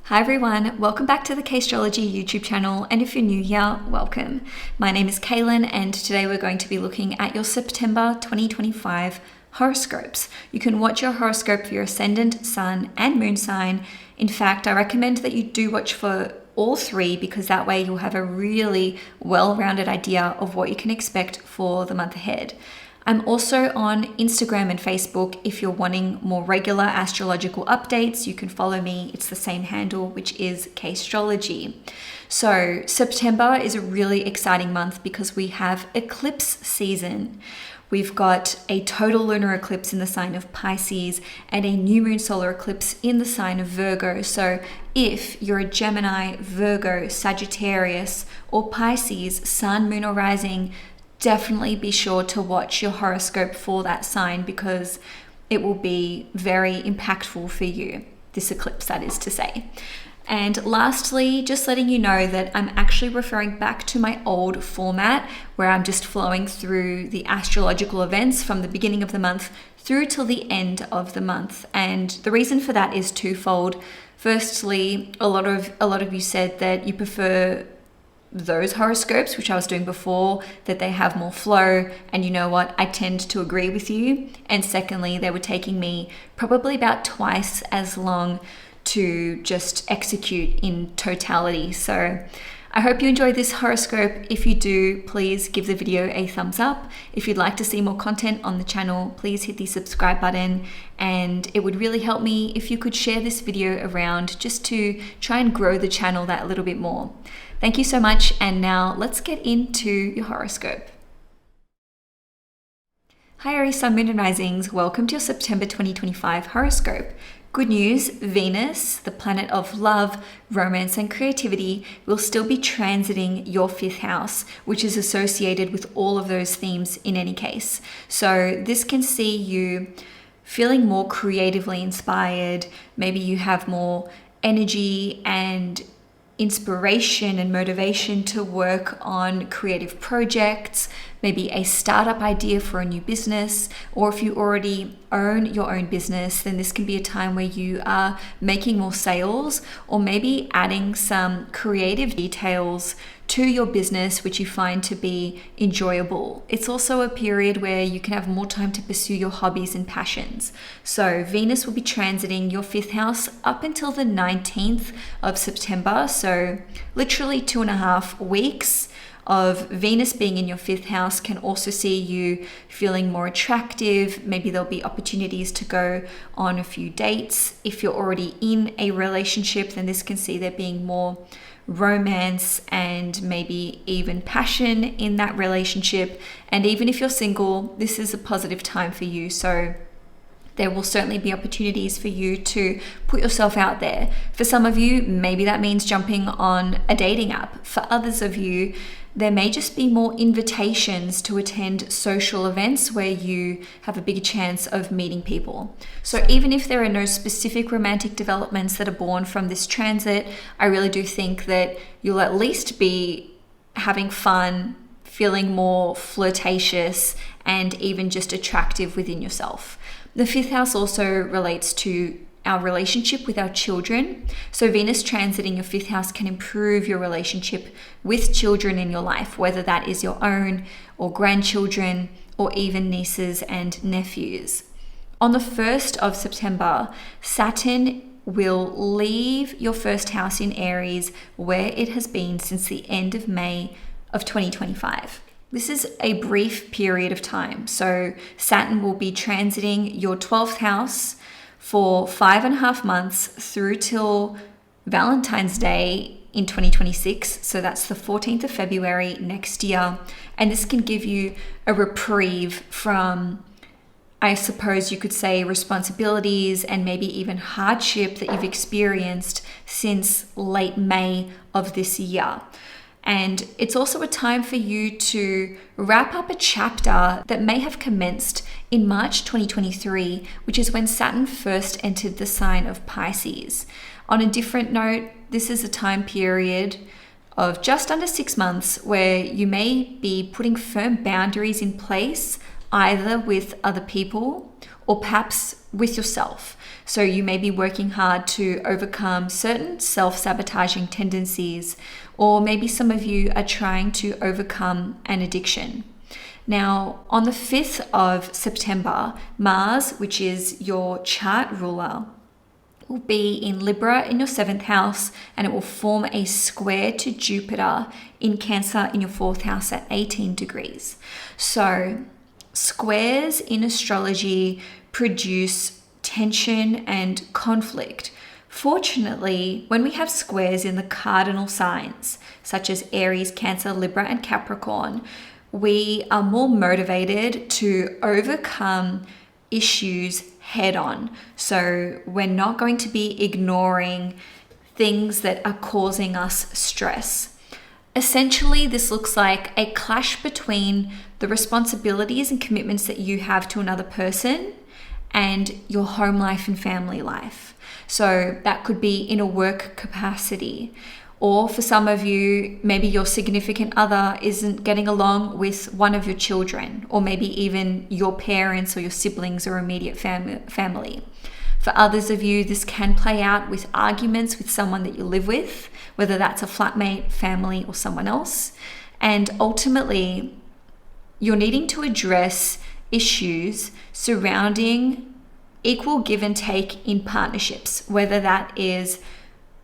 Hi everyone, welcome back to the Cailin YouTube channel, and if you're new here, welcome. My name is Cailin, and today we're going to be looking at your September 2025 horoscopes. You can watch your horoscope for your ascendant, sun, and moon sign. In fact, I recommend that you do watch for all three because that way you'll have a really well-rounded idea of what you can expect for the month ahead. I'm also on Instagram and Facebook. If you're wanting more regular astrological updates, you can follow me. It's the same handle, which is Cailin. So September is a really exciting month because we have eclipse season. We've got a total lunar eclipse in the sign of Pisces and a new moon solar eclipse in the sign of Virgo. So if you're a Gemini, Virgo, Sagittarius, or Pisces, sun, moon, or rising, definitely be sure to watch your horoscope for that sign because it will be very impactful for you, this eclipse, that is to say. And lastly, just letting you know that I'm actually referring back to my old format where I'm just flowing through the astrological events from the beginning of the month through till the end of the month. And the reason for that is twofold. Firstly, a lot of you said that you prefer those horoscopes, which I was doing before, that they have more flow, and you know what, I tend to agree with you. And secondly, they were taking me probably about twice as long to just execute in totality. So I hope you enjoyed this horoscope. If you do, please give the video a thumbs up. If you'd like to see more content on the channel, please hit the subscribe button, and it would really help me if you could share this video around just to try and grow the channel that little bit more. Thank you so much, and now let's get into your horoscope. Hi Aries, Sun, Moon and Risings, welcome to your September 2025 horoscope. Good news, Venus, the planet of love, romance and creativity, will still be transiting your fifth house, which is associated with all of those themes in any case. So this can see you feeling more creatively inspired. Maybe you have more energy and inspiration and motivation to work on creative projects, maybe a startup idea for a new business, or if you already own your own business, then this can be a time where you are making more sales or maybe adding some creative details to your business which you find to be enjoyable. It's also a period where you can have more time to pursue your hobbies and passions. So Venus will be transiting your fifth house up until the 19th of September. So literally 2.5 weeks of Venus being in your fifth house can also see you feeling more attractive. Maybe there'll be opportunities to go on a few dates. If you're already in a relationship, then this can see there being more romance and maybe even passion in that relationship. And even if you're single, this is a positive time for you. So there will certainly be opportunities for you to put yourself out there. For some of you, maybe that means jumping on a dating app. For others of you, there may just be more invitations to attend social events where you have a bigger chance of meeting people. So even if there are no specific romantic developments that are born from this transit, I really do think that you'll at least be having fun, feeling more flirtatious, and even just attractive within yourself. The fifth house also relates to our relationship with our children. So Venus transiting your fifth house can improve your relationship with children in your life, whether that is your own or grandchildren or even nieces and nephews. On the 1st of September, Saturn will leave your first house in Aries, where it has been since the end of May of 2025. This is a brief period of time. So Saturn will be transiting your 12th house for 5.5 months through till Valentine's Day in 2026. So that's the 14th of February next year. And this can give you a reprieve from, I suppose you could say, responsibilities and maybe even hardship that you've experienced since late May of this year. And it's also a time for you to wrap up a chapter that may have commenced in March 2023, which is when Saturn first entered the sign of Pisces. On a different note, this is a time period of just under 6 months where you may be putting firm boundaries in place, either with other people or perhaps with yourself. So you may be working hard to overcome certain self-sabotaging tendencies, or maybe some of you are trying to overcome an addiction. Now, on the 5th of September, Mars, which is your chart ruler, will be in Libra in your 7th house, and it will form a square to Jupiter in Cancer in your 4th house at 18 degrees. So squares in astrology produce tension and conflict. Fortunately, when we have squares in the cardinal signs, such as Aries, Cancer, Libra, and Capricorn, we are more motivated to overcome issues head on. So we're not going to be ignoring things that are causing us stress. Essentially, this looks like a clash between the responsibilities and commitments that you have to another person and your home life and family life. So that could be in a work capacity. Or for some of you, maybe your significant other isn't getting along with one of your children, or maybe even your parents or your siblings or immediate family. For others of you, this can play out with arguments with someone that you live with, whether that's a flatmate, family, or someone else. And ultimately, you're needing to address issues surrounding equal give and take in partnerships, whether that is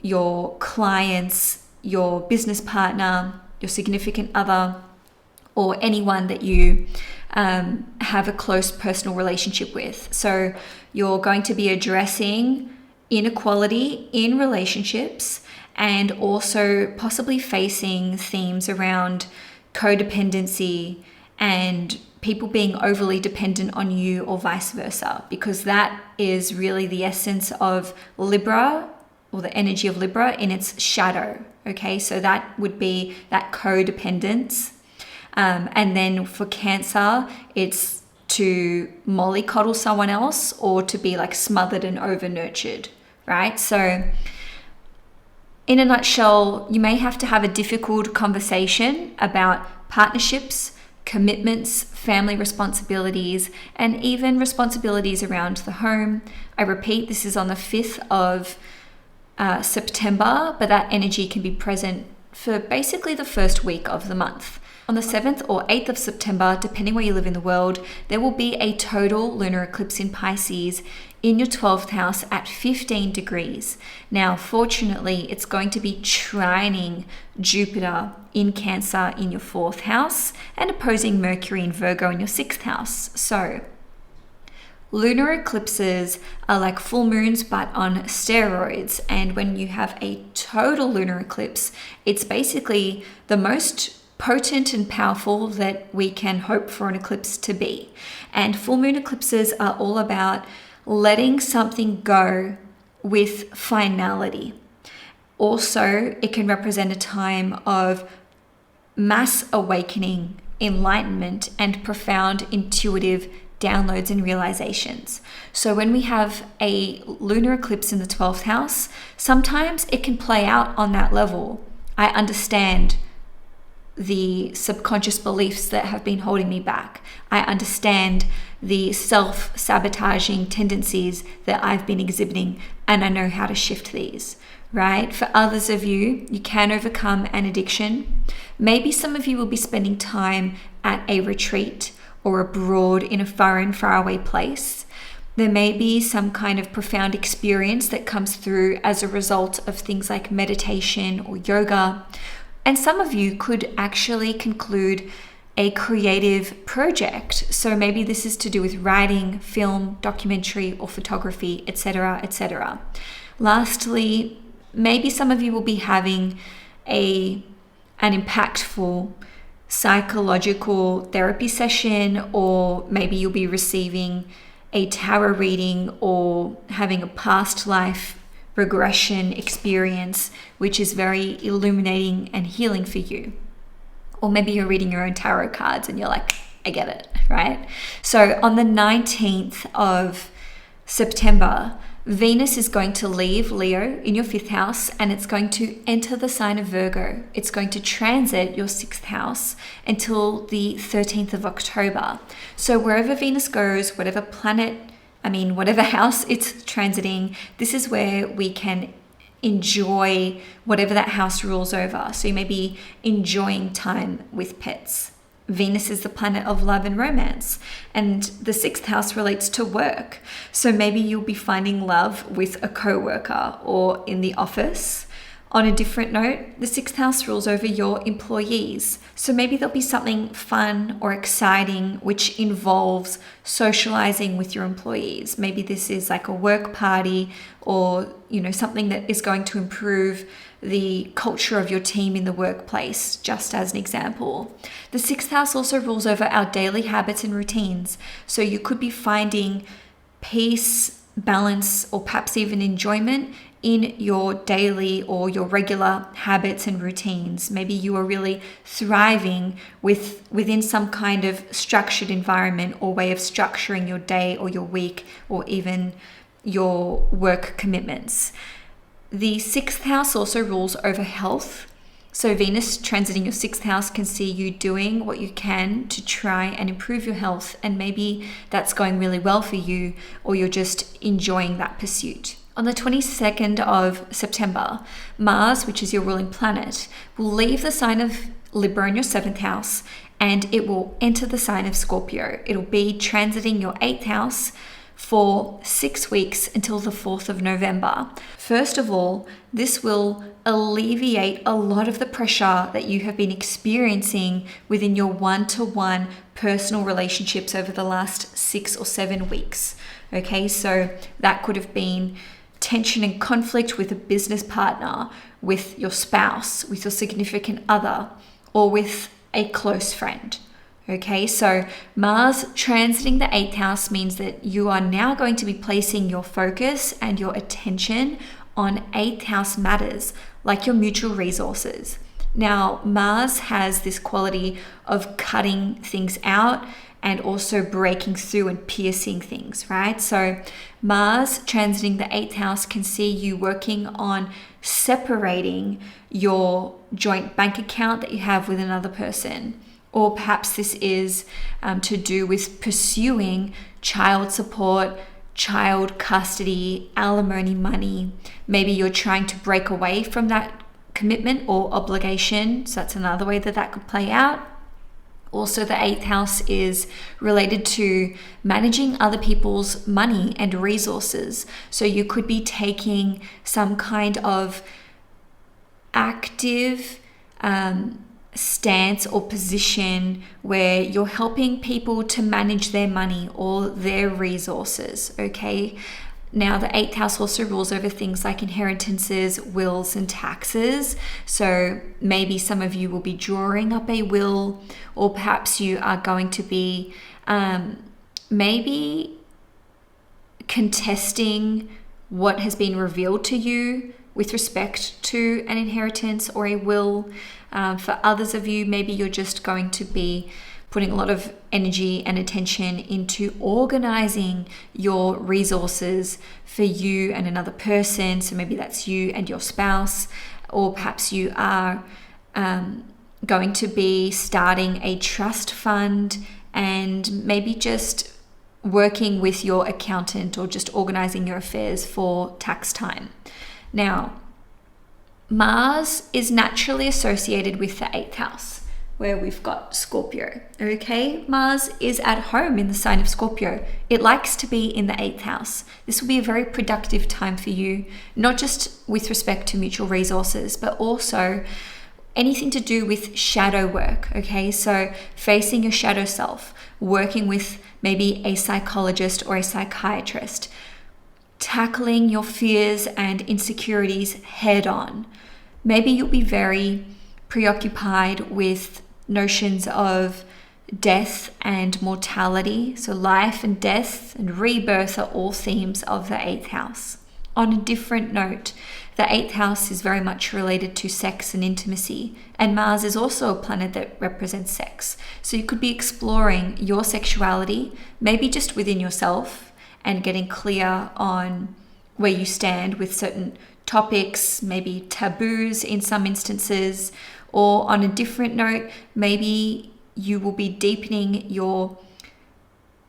your clients, your business partner, your significant other, or anyone that you have a close personal relationship with. So you're going to be addressing inequality in relationships, and also possibly facing themes around codependency and people being overly dependent on you, or vice versa, because that is really the essence of Libra, or the energy of Libra in its shadow. Okay, so that would be that codependence. And then for Cancer, it's to mollycoddle someone else, or to be like smothered and over nurtured, right? So in a nutshell, you may have to have a difficult conversation about partnerships, commitments, family responsibilities, and even responsibilities around the home. I repeat, this is on the 5th of September, but that energy can be present for basically the first week of the month. On the 7th or 8th of September, depending where you live in the world, there will be a total lunar eclipse in Pisces in your 12th house at 15 degrees. Now, fortunately, it's going to be trining Jupiter in Cancer in your 4th house and opposing Mercury in Virgo in your 6th house. So lunar eclipses are like full moons, but on steroids. And when you have a total lunar eclipse, it's basically the most potent and powerful that we can hope for an eclipse to be. And full moon eclipses are all about letting something go with finality. Also, it can represent a time of mass awakening, enlightenment, and profound intuitive downloads and realizations. So when we have a lunar eclipse in the 12th house, sometimes it can play out on that level. I understand the subconscious beliefs that have been holding me back. I understand the self-sabotaging tendencies that I've been exhibiting, and I know how to shift these, right? For others of you, you can overcome an addiction. Maybe some of you will be spending time at a retreat or abroad in a foreign, faraway place. There may be some kind of profound experience that comes through as a result of things like meditation or yoga. And some of you could actually conclude a creative project. So maybe this is to do with writing, film, documentary, or photography, etc., etc. Lastly, maybe some of you will be having an impactful psychological therapy session, or maybe you'll be receiving a tarot reading or having a past life regression experience, which is very illuminating and healing for you. Or maybe you're reading your own tarot cards and you're like, I get it, right? So on the 19th of September, Venus is going to leave Leo in your 5th house, and it's going to enter the sign of Virgo. It's going to transit your 6th house until the 13th of October. So wherever Venus goes, whatever planet whatever house it's transiting, this is where we can enjoy whatever that house rules over. So you may be enjoying time with pets. Venus is the planet of love and romance, and the 6th house relates to work. So maybe you'll be finding love with a co-worker or in the office. On a different note, the 6th house rules over your employees. So maybe there'll be something fun or exciting which involves socializing with your employees. Maybe this is like a work party or, something that is going to improve the culture of your team in the workplace, just as an example. The 6th house also rules over our daily habits and routines. So you could be finding peace, balance, or perhaps even enjoyment in your daily or your regular habits and routines. Maybe you are really thriving within some kind of structured environment or way of structuring your day or your week or even your work commitments. The 6th house also rules over health. So Venus transiting your 6th house can see you doing what you can to try and improve your health, and maybe that's going really well for you or you're just enjoying that pursuit. On the 22nd of September, Mars, which is your ruling planet, will leave the sign of Libra in your 7th house and it will enter the sign of Scorpio. It'll be transiting your 8th house for 6 weeks until the 4th of November. First of all, this will alleviate a lot of the pressure that you have been experiencing within your one-to-one personal relationships over the last 6 or 7 weeks. Okay, so that could have been tension and conflict with a business partner, with your spouse, with your significant other, or with a close friend. Okay, so Mars transiting the 8th house means that you are now going to be placing your focus and your attention on 8th house matters, like your mutual resources. Now, Mars has this quality of cutting things out and also breaking through and piercing things, right? So Mars transiting the 8th house can see you working on separating your joint bank account that you have with another person. Or perhaps this is to do with pursuing child support, child custody, alimony money. Maybe you're trying to break away from that commitment or obligation. So that's another way that could play out. Also, the 8th house is related to managing other people's money and resources. So you could be taking some kind of active stance or position where you're helping people to manage their money or their resources, okay? Now, the 8th house also rules over things like inheritances, wills, and taxes. So maybe some of you will be drawing up a will, or perhaps you are going to be maybe contesting what has been revealed to you with respect to an inheritance or a will. For others of you, maybe you're just going to be putting a lot of energy and attention into organizing your resources for you and another person. So maybe that's you and your spouse, or perhaps you are going to be starting a trust fund and maybe just working with your accountant or just organizing your affairs for tax time. Now, Mars is naturally associated with the 8th house, where we've got Scorpio, okay? Mars is at home in the sign of Scorpio. It likes to be in the 8th house. This will be a very productive time for you, not just with respect to mutual resources, but also anything to do with shadow work, okay? So facing your shadow self, working with maybe a psychologist or a psychiatrist, tackling your fears and insecurities head on. Maybe you'll be very preoccupied with notions of death and mortality. So life and death and rebirth are all themes of the 8th house. On a different note, the 8th house is very much related to sex and intimacy, and Mars is also a planet that represents sex. So you could be exploring your sexuality, maybe just within yourself, and getting clear on where you stand with certain topics, maybe taboos in some instances. Or on a different note, maybe you will be deepening your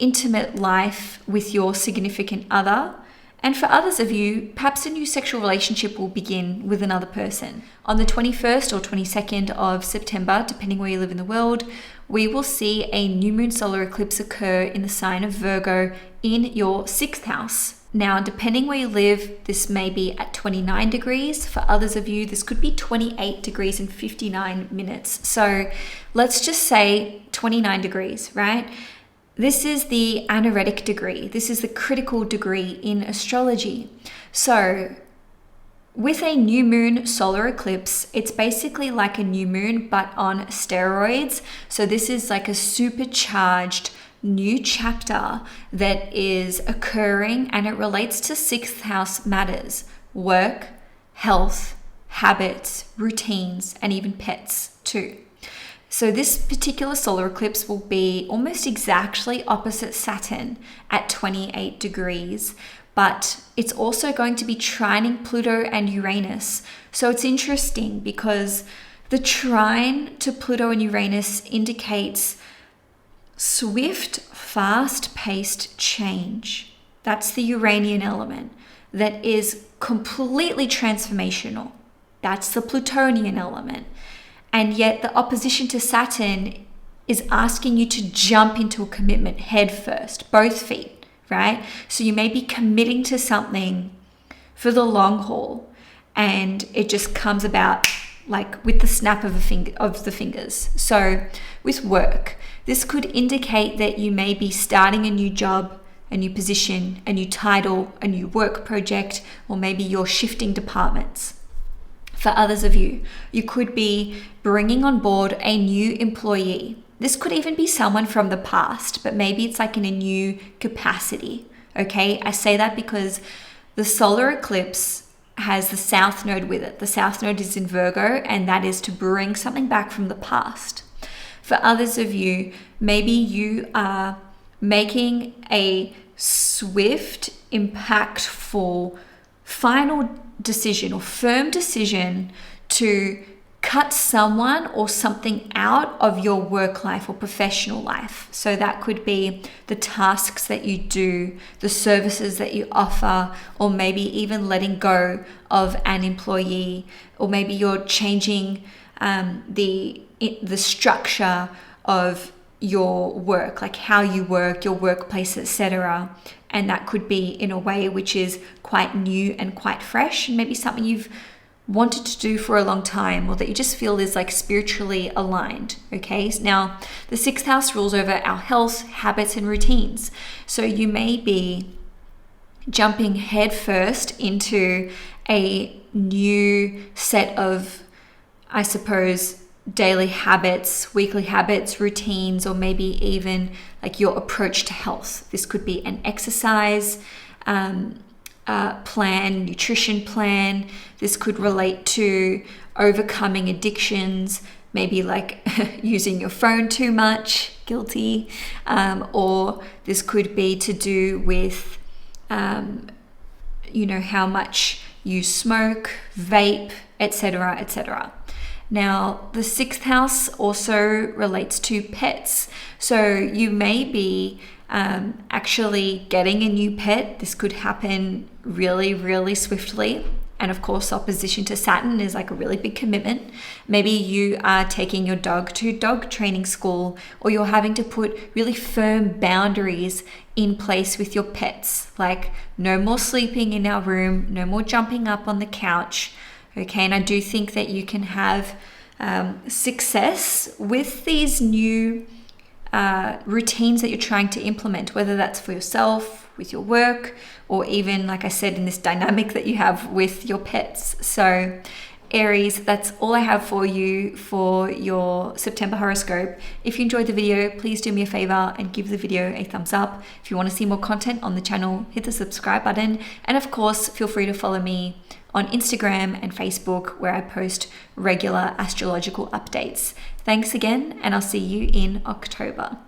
intimate life with your significant other. And for others of you, perhaps a new sexual relationship will begin with another person. On the 21st or 22nd of September, depending where you live in the world, we will see a new moon solar eclipse occur in the sign of Virgo in your 6th house. Now, depending where you live, this may be at 29 degrees. For others of you, this could be 28 degrees and 59 minutes. So let's just say 29 degrees, right? This is the anaretic degree. This is the critical degree in astrology. So with a new moon solar eclipse, it's basically like a new moon, but on steroids. So this is like a supercharged new chapter that is occurring, and it relates to 6th house matters: work, health, habits, routines, and even pets too. So this particular solar eclipse will be almost exactly opposite Saturn at 28 degrees, but it's also going to be trining Pluto and Uranus. So it's interesting because the trine to Pluto and Uranus indicates swift, fast-paced change. That's the Uranian element that is completely transformational. That's the Plutonian element. And yet the opposition to Saturn is asking you to jump into a commitment head first, both feet, right? So you may be committing to something for the long haul, and it just comes about like with the snap of the fingers. So with work, this could indicate that you may be starting a new job, a new position, a new title, a new work project, or maybe you're shifting departments. For others of you, you could be bringing on board a new employee. This could even be someone from the past, but maybe it's like in a new capacity. Okay, I say that because the solar eclipse has the South Node with it. The South Node is in Virgo, and that is to bring something back from the past. For others of you, maybe you are making a swift, impactful, final decision or firm decision to cut someone or something out of your work life or professional life. So that could be the tasks that you do, the services that you offer, or maybe even letting go of an employee, or maybe you're changing the structure of your work, like how you work, your workplace, etc. And that could be in a way which is quite new and quite fresh, and maybe something you've wanted to do for a long time, or that you just feel is like spiritually aligned. Okay, now the 6th house rules over our health, habits, and routines. So you may be jumping headfirst into a new set of, I suppose, daily habits, weekly habits, routines, or maybe even like your approach to health. This could be an exercise plan, nutrition plan. This could relate to overcoming addictions, maybe like using your phone too much, guilty, or this could be to do with, how much you smoke, vape, etc., etc. Now, the 6th house also relates to pets. So you may be actually getting a new pet. This could happen really, really swiftly. And of course, opposition to Saturn is like a really big commitment. Maybe you are taking your dog to dog training school, or you're having to put really firm boundaries in place with your pets. Like no more sleeping in our room, no more jumping up on the couch. Okay, and I do think that you can have success with these new routines that you're trying to implement, whether that's for yourself, with your work, or even, like I said, in this dynamic that you have with your pets. So Aries, that's all I have for you for your September horoscope. If you enjoyed the video, please do me a favor and give the video a thumbs up. If you want to see more content on the channel, hit the subscribe button. And of course, feel free to follow me on Instagram and Facebook, where I post regular astrological updates. Thanks again, and I'll see you in October.